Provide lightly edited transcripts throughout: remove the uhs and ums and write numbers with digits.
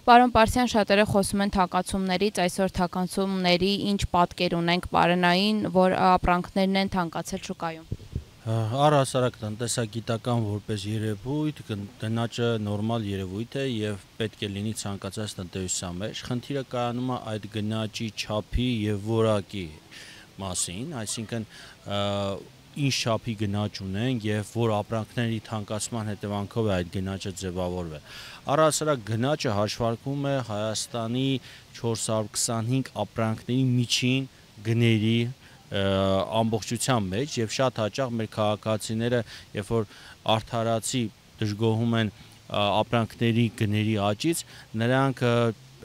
Պարոն Պարսյան, շատերը խոսում են թանկացումներից, այսօր թանկացումների ինչ պատկեր ունենք պարենային, որ ապրանքներն են թանկացել շուկայում։ Առհասարակ տնտեսագիտական որպես երևույթ գնաճը նորմալ երևույթ է եւ պետք է լինի ցանկացած տնտեսության մեջ։ Խնդիրը կայանում է այդ գնաճի չափի եւ որակի մասին, այսինքն ինչ չափի գնաճ ունենք եւ որ ապրանքների թանկացման հետևանքով է այդ գնաճը ձևավորվել։ Առհասարակ գնաճը հաշվարկվում է Հայաստանի 425 ապրանքների միջին գների ամբողջության մեջ եւ շատ հաճախ մեր քաղաքացիները երբ որ արդարացի դժգոհում են ապրանքների գների աճից, նրանք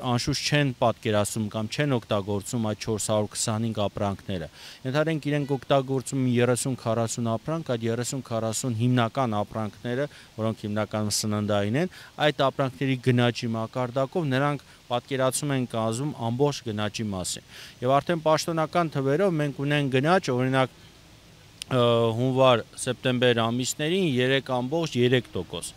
անշուշտ չեն պատկերացնում կամ չեն օգտագործում այդ 425 ապրանքները։ Ենթադրենք իրենք օգտագործում 30-40 ապրանք, այդ 30-40 հիմնական ապրանքները, որոնք հիմնականում սննդային են, այդ ապրանքների գնաճի մակարդակով նրանք պատկերացում են կազմում ամբողջ գնաճի մասին։ Եվ արդեն պաշտոնական թվերով մենք ունենք գնաճ, օրինակ հունվար-սեպտեմբեր ամիսներին 3.3%,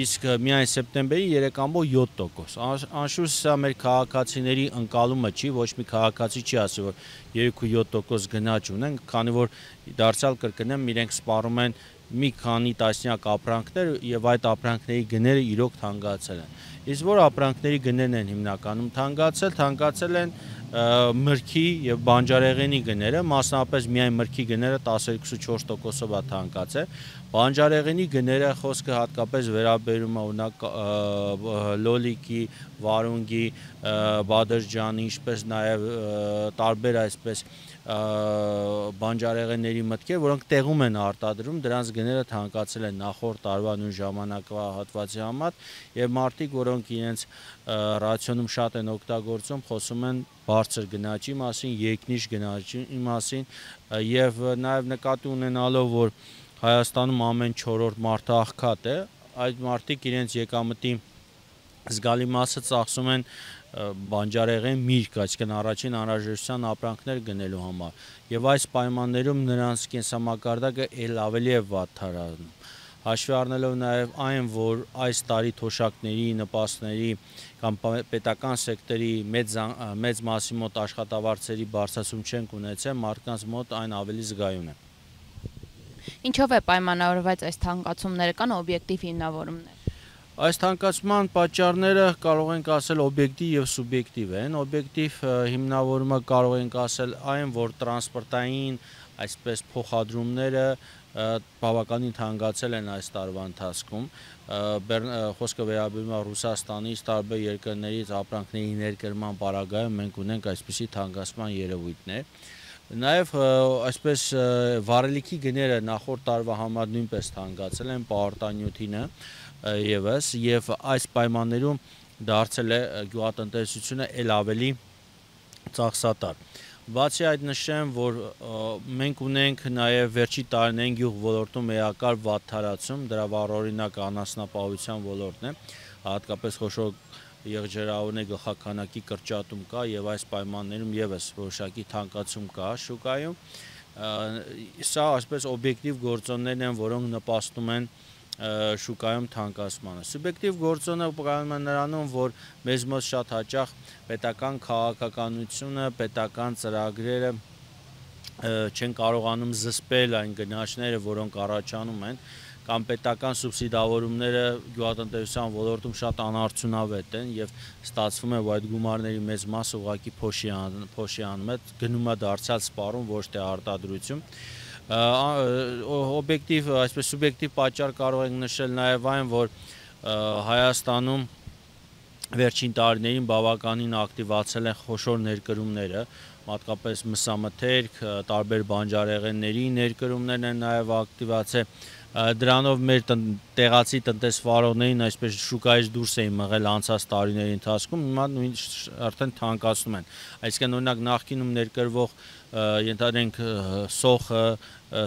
իսկ միայն սեպտեմբերի 3.7%։ Անշուշտ սա մեր քաղաքացիների ընկալումը չի, ոչ մի քաղաքացի չի ասի, որ 3.7% գնաճ ունեն, քանի որ դարձյալ կրկնեմ, իրենք սպառում են մի քանի տասնյակ ապրանքներ եւ այդ ապրանքների գները իրոք թանկացել են։ Իսկ որ ապրանքների գներն են հիմնականում թանկացել են մրգի եւ բանջարեղենի գները, մասնավորապես միայն մրգի գները 12.4%-ով է թանկացել։ Բանջարեղենի գները խոսքը հատկապես վերաբերում է օրինակ լոլիկի, վարունգի, բադրջանի, ինչպես նաեւ տարբեր այսպես բանջարեղենների մտքեր, որոնք տեղում են արտադրում, դրանց գները թանկացել են նախորդ տարվա նույն ժամանակվա հատվածի համեմատ եւ մարդիկ, որոնք իրենց ռացիոնում շատ են օգտագործում, խոսում են բարձր գնաճի մասին, երկնիշ գնաճի մասին եւ նաեւ նկատի ունենալով, որ Հայաստանում ամեն 4-րդ մարդը աղքատ է, այդ մարդիկ իրենց եկամտի զգալի մասը ծախսում են բանջարեղեն միրգ, այսինքն առաջին անհրաժեշտության ապրանքներ գնելու համար։ Եվ այս պայմաններում նրանց կենսամակարդակը ել ավելի է վատթարանում։ Հաշվի առնելով նաեւ այն, որ այս տարի թոշակների, նպաստների կամ պետական սեկտորի մեծ մասի մոտ աշխատավարձերի բարձրացում չենք ունեցել, մարդկանց մոտ այն ավելի զգայուն է։ Ինչով է պայմանավորված այս թանկացումները, կան օբյեկտիվ հիմնավորումներ։ Այս թանկացման պատճառները կարող ենք ասել օբյեկտիվ եւ սուբյեկտիվ են։ Օբյեկտիվ հիմնավորումը կարող ենք ասել այն, որ տրանսպորտային այսպես փոխադրումները բավականին թանկացել են այս տարվա ընթացքում։ Խոսքը վերաբերում է Ռուսաստանից, տարբեր երկրներից ապրանքների ներկրման պարագայում մենք ունենք այսպիսի թանկացման երևույթներ։ Նաև այսպես վառելիքի գները նախորդ տարվա համար նույնպես թանկացել են, պահարտանյութինը եւս եւ այս պայմաններում դարձել է գյուղատնտեսությունը ել ավելի ծախսատար։ Բացի այդ նշեմ, որ մենք ունենք նաև վերջի տարիներին գյուղ ոլորտում էակար վատթարացում, դրա վառօրինակ անասնապահության ոլորտն է, հատկապես խոշոր եղջերավորների գլխաքանակի կրճատում կա եւ այս պայմաններում եւս որոշակի թանկացում կա շուկայում։ Սա այսպես օբյեկտիվ գործոններն են, որոնք նպաստում են շուկայում թանկացմանը։ Սուբյեկտիվ գործոնը կայանում է նրանում, որ մեզ մոտ շատ հաճախ պետական քաղաքականությունը, պետական ծրագրերը չեն կարողանում զսպել այն գնաճները, որոնք առաջանում են, կամ պետական սուբսիդավորումները գյուղատնտեսության ոլորտում շատ անարդյունավետ են եւ ստացվում է, որ այդ գումարների մեծ մասը ուղղակի փոշի անում է, գնում է դարձյալ սպառում, ոչ թե արտադրություն։ Օբյեկտիվ, այսպես սուբյեկտիվ պատճառ կարող ենք նշել նաեւ այն, որ Հայաստանում վերջին տարիներին բավականին ակտիվացել են խոշոր ներկրումները, հատկապես մսամթերք, տարբեր բանջարեղենների ներկրումներն են նաեւ ակտիվացել։ Դրանով մեր տեղացի տնտեսվարողներին այսպես շուկայից դուրս էին մղել անցած տարիների ընթացքում, հիմա նույն արդեն թանկացնում են։ Այսինքն օրինակ նախկինում ներկրվող ենթադրենք սոխը,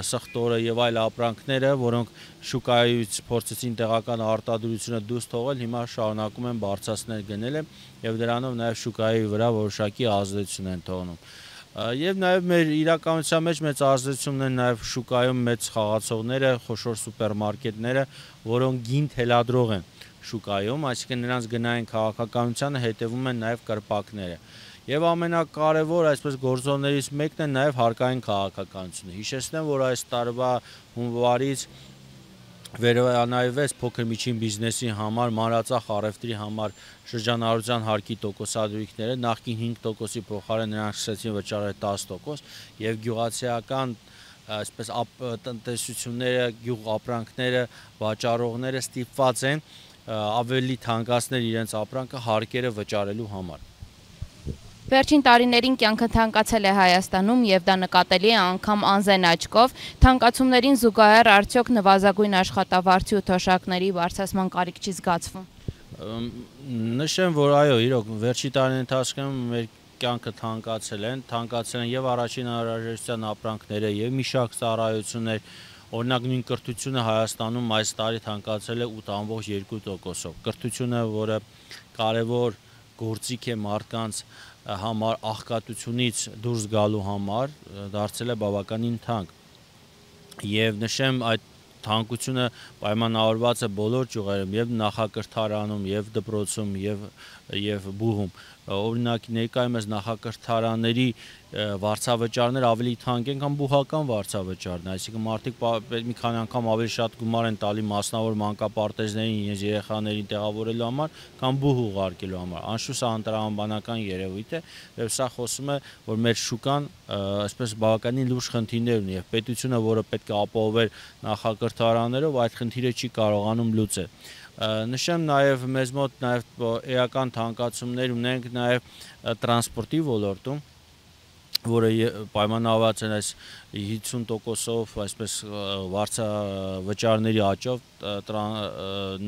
սխտորը եւ այլ ապրանքները, որոնք շուկայից փորձեցին տեղական արտադրությունը դուրս թողել, հիմա շարունակում են բարձրացնել գնելը եւ դրանով նաեւ շուկայի վրա որոշակի ազդեցություն են թողնում։ Եվ նաև մեր իրականության մեջ մեծ ազդեցություն ունեն նաև շուկայում մեծ խաղացողները, խոշոր սուպերմարկետները, որոնք գին թելադրող են շուկայում, այսինքն նրանց գնային քաղաքականությանը հետևում են նաև կրպակները։ Եվ ամենակարևոր այսպես գործոններից մեկն է նաև հարկային քաղաքականությունը։ Հիշեցնեմ, որ այս տարվա հունվարից վերանայվեց փոքր միջին բիզնեսի համար, մանրածախ առևտրի համար շրջանառության հարկի տոկոսադրույքները, նախկին 5%-ի փոխարեն նրանք սկսեցին վճարել 10% եւ գյուղացիական այսպես տնտեսությունները, գյուղ ապրանքները վաճառողները ստիպված են ավելի թանկացնել իրենց ապրանքը հարկերը վճարելու համար։ Վերջին տարիներին կյանքը թանկացել է Հայաստանում եւ դա նկատելի է անգամ անզեն աչքով։ Թանկացումներին զուգահեռ արդյոք նվազագույն աշխատավարձի ու թոշակների բարձրացման կարիք չի զգացվում։ Նշեմ, որ այո, իրոք վերջի տարիների ընթացքում մեր կյանքը թանկացել են եւ առաջին անհրաժեշտության ապրանքները եւ մի շարք ծառայություններ, օրինակ նույն կրթությունը Հայաստանում այս տարի թանկացել է 8.2%-ով։ Կրթությունը, որը կարևոր գործիք է մարդկանց համար աղքատությունից դուրս գալու համար, դարձել է բավականին թանկ։ Եվ նշեմ, այդ թանկությունը պայմանավորված է բոլոր ճյուղերում, եւ նախակրթարանում, եւ դպրոցում, եւ բուհում։ Օրինակ ներկայումս նախակրթարանների վարձավճարները ավելի թանկ են, քան բուհական վարձավճարն, այսինքն մարդիկ մի քանի անգամ ավելի շատ գումար են տալի մասնավոր մանկապարտեզներին իրենց երեխաներին տեղավորելու համար, քան բուհ ուղարկելու համար։ Անշուշտ սա անտրամաբանական երևույթ է, եւ սա խոսում է, որ մեր շուկան այսպես բավականին լուրջ խնդիրներ ունի, եւ պետությունը, որը պետք է ապահովեր նախակրթարաններով, այդ խնդիրը չի կարողանում լուծել։ Նշեմ նաև մեզ մոտ նաև էական թանկացումներ ունենք նաև տրանսպորտի ոլորտում, որը պայմանավորված են այս 50%-ով այսպես վարձավճարների աճով,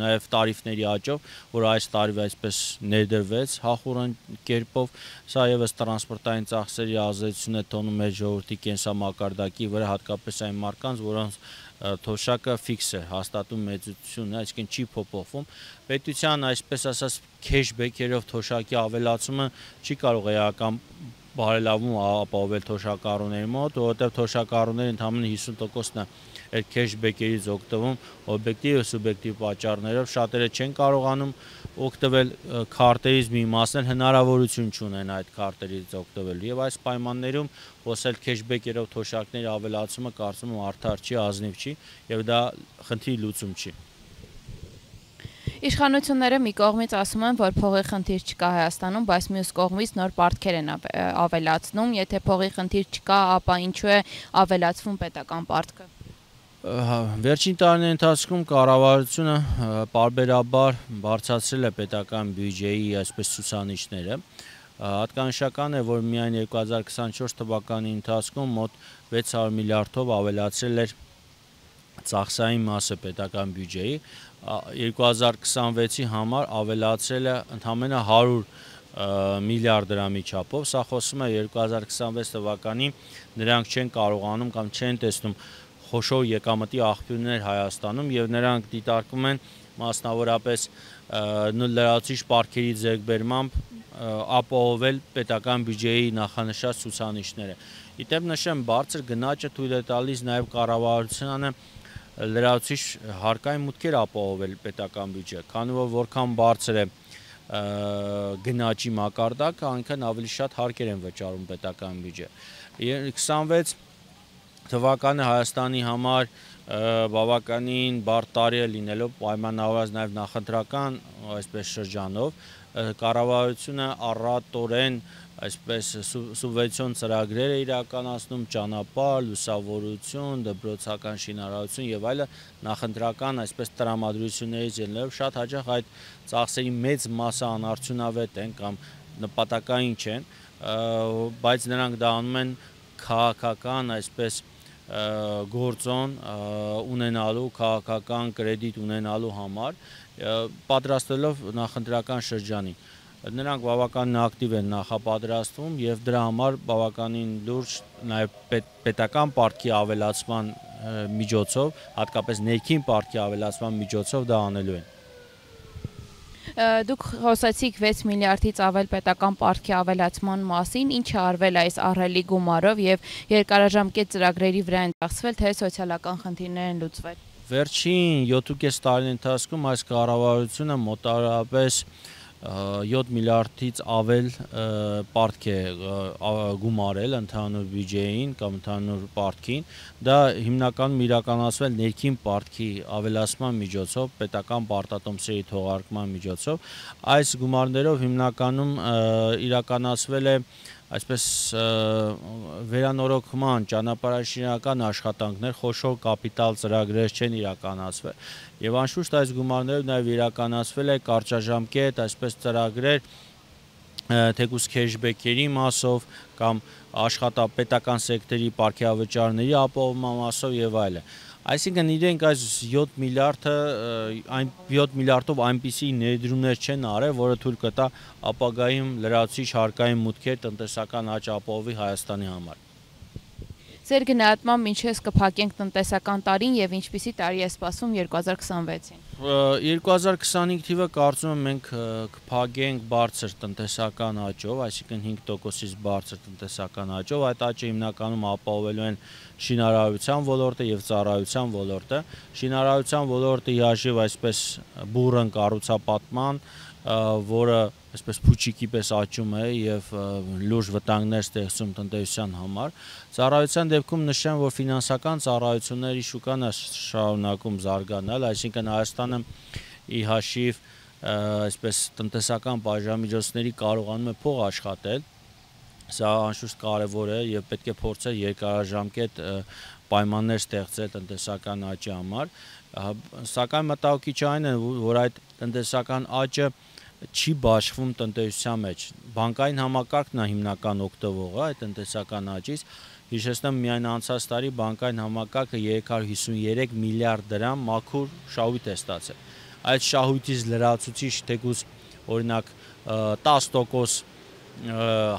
նաև տարիֆների աճով, որը այս տարի այսպես ներդրվեց հախուռն կերպով, սա եւս տրանսպորտային ծախսերի ազդեցություն է թողնում մեր ժողովրդի կենսամակարդակի վրա, հատկապես այն մարդկանց, որոնց թոշակը ֆիքս է, հաստատուն մեծությունն է, այսինքն չի փոփոխվում։ Պետության այսպես ասած քեշբեքերով թոշակի ավելացումը չի կարող էական բարելավում ապահովել թոշակառուների մոտ, որովհետև թոշակառուները ընդամենը 50%-ն է այդ քեշբեքերից օգտվում օբյեկտիվ եւ սուբյեկտիվ պատճառներով, շատերը չեն կարողանում օգտվել քարտերից, մի մասն հնարավորություն չունեն այդ քարտերից օգտվելու եւ այս պայմաններում խոսել քեշբեքերով թոշակների ավելացումը կարծում եմ արդար չի, ազնիվ չի եւ դա խնդրի լուծում չի։ Իշխանությունները մի կողմից ասում են, որ փողի խնդիր չկա Հայաստանում, բայց մյուս կողմից նոր պարտքեր են ավելացնում, եթե փողի խնդիր չկա, ապա ինչու է ավելացվում պետական պարտքը։ Վերջին տարիների ընթացքում կառավարությունը պարբերաբար բարձրացրել է պետական բյուջեի այսպես ցուցանիշները։ Հատկանշական է, որ միայն 2024 թվականի ընթացքում մոտ 600 միլիարդով ավելացրել էր ծախսային մասը պետական բյուջեի, 2026-ի համար ավելացրել է ընդամենը 100 միլիարդ դրամի չափով, սա խոսում է 2026 թվականին նրանք չեն կարողանում կամ չեն տեսնում խոշոր եկամտի աղբյուրներ Հայաստանում եւ նրանք դիտարկում են մասնավորապես լրացուցիչ պարտքերի ձեռքբերմամբ ապահովել պետական բյուջեի նախանշած ցուցանիշները։ Իդեպ նշեմ, բարձր գնաճը թույլ է տալիս նաեւ կառավարությանը լրացուցիչ հարկային մուտքեր ապահովել պետական բյուջե, քանի որ որքան բարձր է գնաճի մակարդակը, այնքան ավելի շատ հարկեր են վճարում պետական բյուջե։ 26 թվականը Հայաստանի համար բավականին բարդ տարի է լինելով պայմանավորված նաև նախընտրական այսպես շրջանով, կառավարությունը առատորեն այսպես սուբվենցիոն ծրագրեր է իրականացնում, ճանապարհ, լուսավորություն, դպրոցական շինարարություն եւ այլը նախընտրական այսպես տրամադրություններից ելնելով շատ հաճախ այդ ծախսերի մեծ մասը անարդյունավետ են կամ նպատակային չեն, բայց նրանք դա անում են քաղաքական այսպես գործոն ունենալու, քաղաքական կրեդիտ ունենալու համար, պատրաստելով նախընտրական շրջանին։ Նրանք բավականին ակտիվ են նախապատրաստվում եւ դրա համար բավականին լուրջ նաեւ պետական պարտքի ավելացման միջոցով, հատկապես ներքին պարտքի ավելացման միջոցով դա անելու են։ Դուք խոսեցիք 6 միլիարդից ավել պետական պարտքի ավելացման մասին, ինչ է արվել այս ահռելի գումարով եւ երկարաժամկետ ծրագրերի վրա են ծախսվել, թե սոցիալական խնդիրներ են լուծվել։ Վերջին 7.5 տարին ընթացքում այս կառավարությունը մոտավորապես 7 միլիարդից ավել պարտք է գումարել ընդհանուր բյուջեին կամ ընդհանուր պարտքին, դա հիմնականում իրականացվել ներքին պարտքի ավելացման միջոցով, պետական պարտատոմսերի թողարկման միջոցով, այս գումարներով հիմնականում իրականացվել է այսպես վերանորոգման ճանապարհաշինական աշխատանքներ, խոշոր կապիտալ ծրագրեր չեն իրականացվել։ Եվ անշուշտ այս գումարներով նաև իրականացվել է կարճաժամկետ այսպես ծրագրեր, թեկուզ քեշբեքերի մասով կամ պետական սեկտորի պարգևավճարների ապահովման մասով եւ այլն։ Այսինքն իրենք այս 7 միլիարդով այնպիսի ներդրումներ չեն արել, որը թույլ կտա ապագայում լրացուցիչ հարկային մուտքեր տնտեսական աճ ապահովի Հայաստանի համար։ Ձեր գնահատմամբ ինչպես կփակենք տնտեսական տարին եւ ինչպիսի տարի է սպասում 2026-ին։ 2025 թիվը կարծում եմ մենք կփակենք բարձր տնտեսական աճով, այսինքն 5%-ից բարձր տնտեսական աճով, այդ աճը հիմնականում ապահովելու են շինարարության ոլորտը եւ ծառայության ոլորտը։ Շինարարության ոլորտը հաշիվ այսպես բուրըն կառուցապատման, որը այսպես փուչիկի պես աճում է եւ լուրջ վտանգներ ստեղծում տնտեսության համար։ Ծառայության դեպքում նշեմ, որ ֆինանսական ծառայությունների շուկան է շարունակում զարգանալ, այսինքն Հայաստանը ի հաշիվ այսպես տնտեսական բաժանմիջոցների կարողանում է փող աշխատել, սա անշուշտ կարևոր է եւ պետք է փորձել երկարաժամկետ պայմաններ ստեղծել տնտեսական աճի համար, սակայն մտահոգիչ այն է, որ այդ տնտեսական աճը չի բաշխվում տնտեսության մեջ։ Բանկային համակարգն է հիմնական օգտվողը այդ տնտեսական աճից։ Հիշեցնեմ, միայն անցած տարի բանկային համակարգը 353 միլիարդ դրամ մաքուր շահույթ է ստացել։ Այդ շահույթից լրացուցիչ թեկուզ օրինակ 10%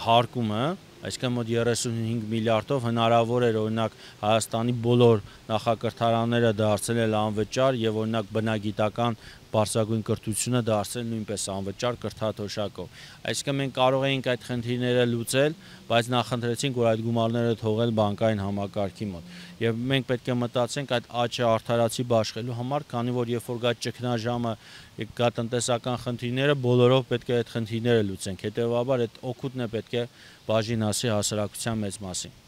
հարկումը, այսինքն մոտ 35 միլիարդով հնարավոր էր օրինակ Հայաստանի բոլոր նախակրթարանները դարձնել անվճար եւ օրինակ բնագիտական բարձրագույն կրթությունը դարձնել նույնպես անվճար կրթաթոշակով։ Այսինքն մենք կարող էինք այդ խնդիրները լուծել, բայց նախընտրեցինք, որ այդ գումարները թողել բանկային համակարգի մոտ։ Եվ մենք պետք է մտածենք այդ աճը արդարացի բաշխելու համար, քանի որ երբ որ գա ճգնաժամը, գա տնտեսական խնդիրները, բոլորով պետք է այդ խնդիրները լուծենք։ Հետևաբար այդ օգուտն է պետք է բաժին ասի հասարակության մեծ մասին։